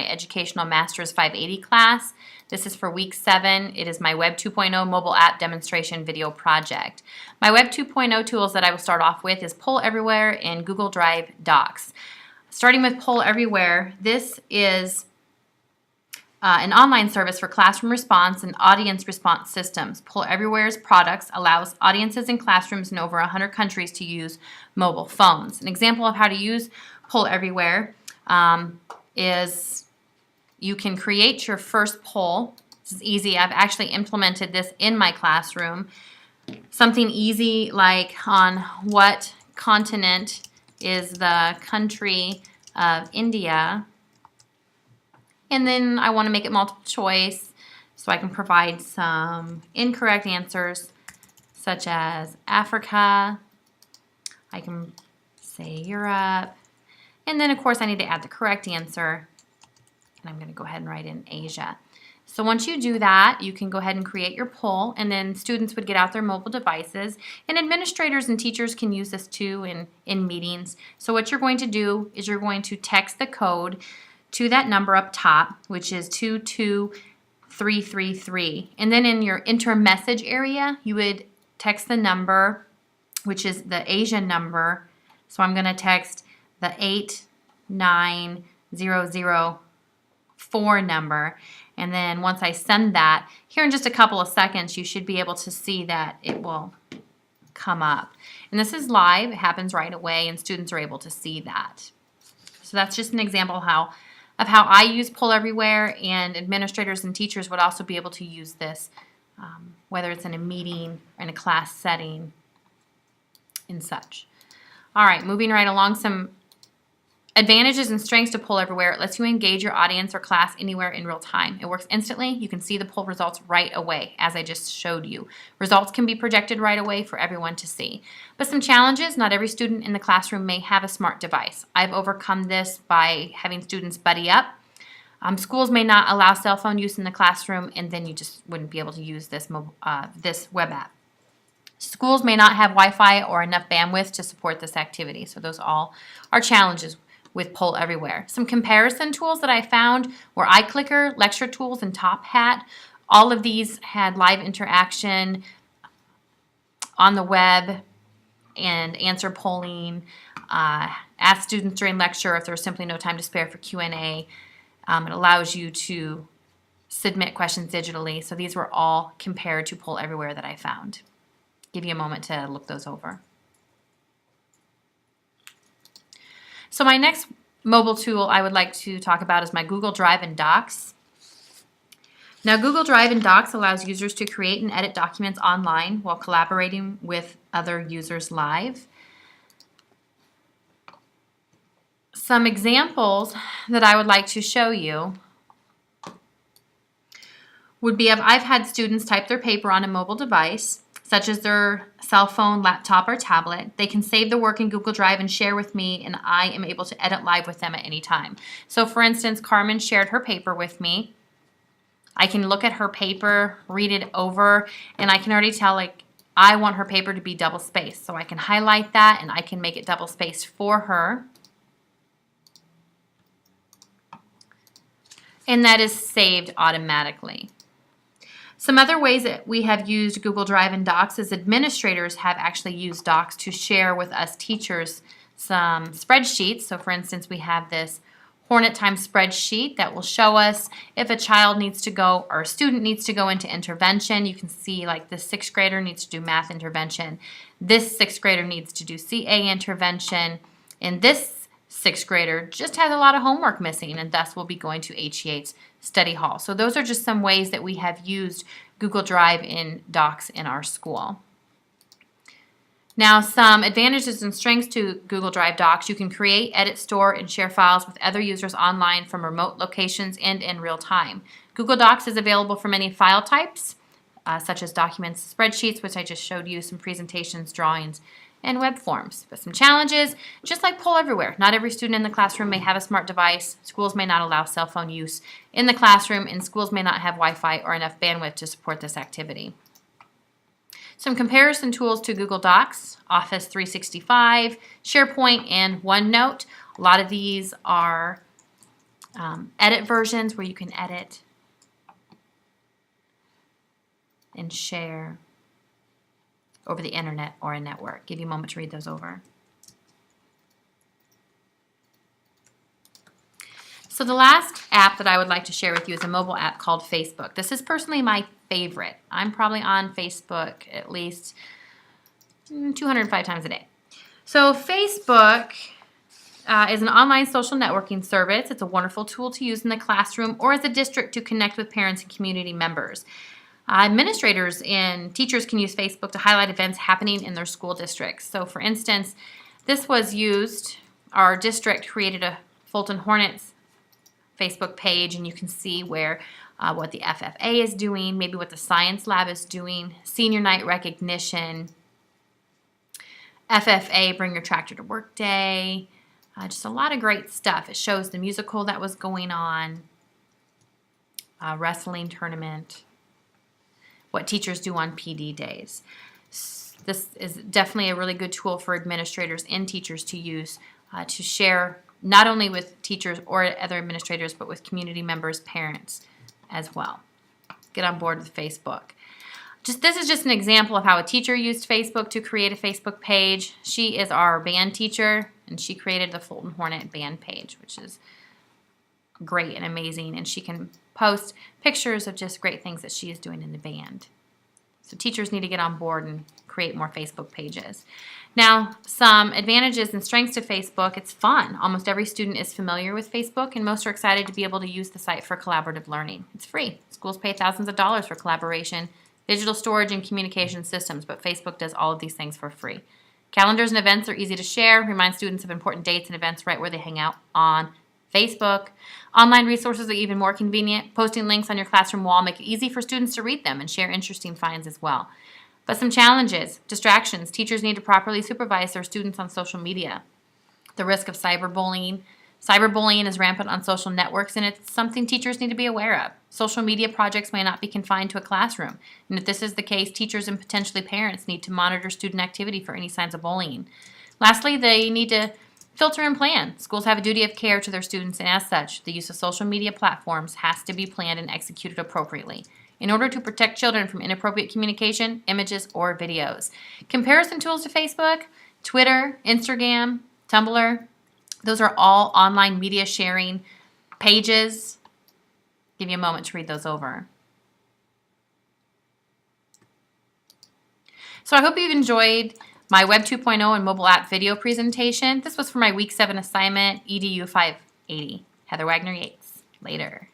Educational Masters 580 class. This is for week 7. It is my Web 2.0 mobile app demonstration video project. My Web 2.0 tools that I will start off with is Poll Everywhere and Google Drive Docs. Starting with Poll Everywhere, this is an online service for classroom response and audience response systems. Poll Everywhere's products allows audiences in classrooms in over 100 countries to use mobile phones. An example of how to use Poll Everywhere is you can create your first poll. This is easy. I've actually implemented this in my classroom. Something easy like on what continent is the country of India. And then I want to make it multiple choice so I can provide some incorrect answers such as Africa. I can say Europe. And then of course I need to add the correct answer. And I'm going to go ahead and write in Asia. So once you do that, you can go ahead and create your poll, and then students would get out their mobile devices, and administrators and teachers can use this too in meetings. So what you're going to do is you're going to text the code to that number up top, which is 22333. And then in your enter message area, you would text the number, which is the Asian number. So I'm going to text the 89004 number. And then once I send that, here in just a couple of seconds, you should be able to see that it will come up. And this is live. It happens right away, and students are able to see that. So that's just an example of how I use Poll Everywhere, and administrators and teachers would also be able to use this, whether it's in a meeting or in a class setting and such. All right, moving right along, some advantages and strengths to Poll Everywhere. It lets you engage your audience or class anywhere in real time. It works instantly. You can see the poll results right away, as I just showed you. Results can be projected right away for everyone to see. But some challenges: not every student in the classroom may have a smart device. I've overcome this by having students buddy up. Schools may not allow cell phone use in the classroom, and then you just wouldn't be able to use this web app. Schools may not have Wi-Fi or enough bandwidth to support this activity. So those all are challenges with Poll Everywhere. Some comparison tools that I found were iClicker, Lecture Tools, and Top Hat. All of these had live interaction on the web and answer polling, ask students during lecture if there's simply no time to spare for Q&A. It allows you to submit questions digitally. So these were all compared to Poll Everywhere that I found. Give you a moment to look those over. So my next mobile tool I would like to talk about is my Google Drive and Docs. Now, Google Drive and Docs allows users to create and edit documents online while collaborating with other users live. Some examples that I would like to show you would be if I've had students type their paper on a mobile device, such as their cell phone, laptop, or tablet. They can save the work in Google Drive and share with me, and I am able to edit live with them at any time. So for instance, Carmen shared her paper with me. I can look at her paper, read it over, and I can already tell, like, I want her paper to be double spaced. So I can highlight that, and I can make it double spaced for her. And that is saved automatically. Some other ways that we have used Google Drive and Docs is administrators have actually used Docs to share with us teachers some spreadsheets. So for instance, we have this Hornet Time spreadsheet that will show us if a child needs to go or a student needs to go into intervention. You can see like the 6th grader needs to do math intervention. This 6th grader needs to do CA intervention. And this 6th grader just has a lot of homework missing, and thus will be going to H.E.H. Study Hall. So those are just some ways that we have used Google Drive and Docs in our school. Now, some advantages and strengths to Google Drive Docs. You can create, edit, store, and share files with other users online from remote locations and in real time. Google Docs is available for many file types, such as documents, spreadsheets, which I just showed you, some presentations, drawings, and web forms. But some challenges, just like Poll Everywhere. Not every student in the classroom may have a smart device. Schools may not allow cell phone use in the classroom, and schools may not have Wi-Fi or enough bandwidth to support this activity. Some comparison tools to Google Docs: Office 365, SharePoint, and OneNote. A lot of these are edit versions where you can edit and share over the internet or a network. Give you a moment to read those over. So the last app that I would like to share with you is a mobile app called Facebook. This is personally my favorite. I'm probably on Facebook at least 205 times a day. So Facebook is an online social networking service. It's a wonderful tool to use in the classroom or as a district to connect with parents and community members. Administrators and teachers can use Facebook to highlight events happening in their school districts. So for instance, this was used, our district created a Fulton Hornets Facebook page, and you can see where what the FFA is doing, maybe what the science lab is doing, senior night recognition, FFA Bring Your Tractor to Work Day, just a lot of great stuff. It shows the musical that was going on, wrestling tournament, what teachers do on PD days. This is definitely a really good tool for administrators and teachers to use to share not only with teachers or other administrators, but with community members, parents as well. Get on board with Facebook. This is just an example of how a teacher used Facebook to create a Facebook page. She is our band teacher, and she created the Fulton Hornet band page, which is great and amazing. And she can post pictures of just great things that she is doing in the band. So teachers need to get on board and create more Facebook pages. Now, some advantages and strengths to Facebook. It's fun. Almost every student is familiar with Facebook, and most are excited to be able to use the site for collaborative learning. It's free. Schools pay thousands of dollars for collaboration, digital storage, and communication systems, but Facebook does all of these things for free. Calendars and events are easy to share. Remind students of important dates and events right where they hang out on Facebook. Online resources are even more convenient. Posting links on your classroom wall make it easy for students to read them and share interesting finds as well. But some challenges, distractions. Teachers need to properly supervise their students on social media. The risk of cyberbullying. Cyberbullying is rampant on social networks, and it's something teachers need to be aware of. Social media projects may not be confined to a classroom. And if this is the case, teachers and potentially parents need to monitor student activity for any signs of bullying. Lastly, they need to filter and plan. Schools have a duty of care to their students, and as such, the use of social media platforms has to be planned and executed appropriately in order to protect children from inappropriate communication, images, or videos. Comparison tools to Facebook, Twitter, Instagram, Tumblr, those are all online media sharing pages. Give you a moment to read those over. So I hope you've enjoyed my Web 2.0 and mobile app video presentation. This was for my Week 7 assignment, EDU 580. Heather Wagner Yates. Later.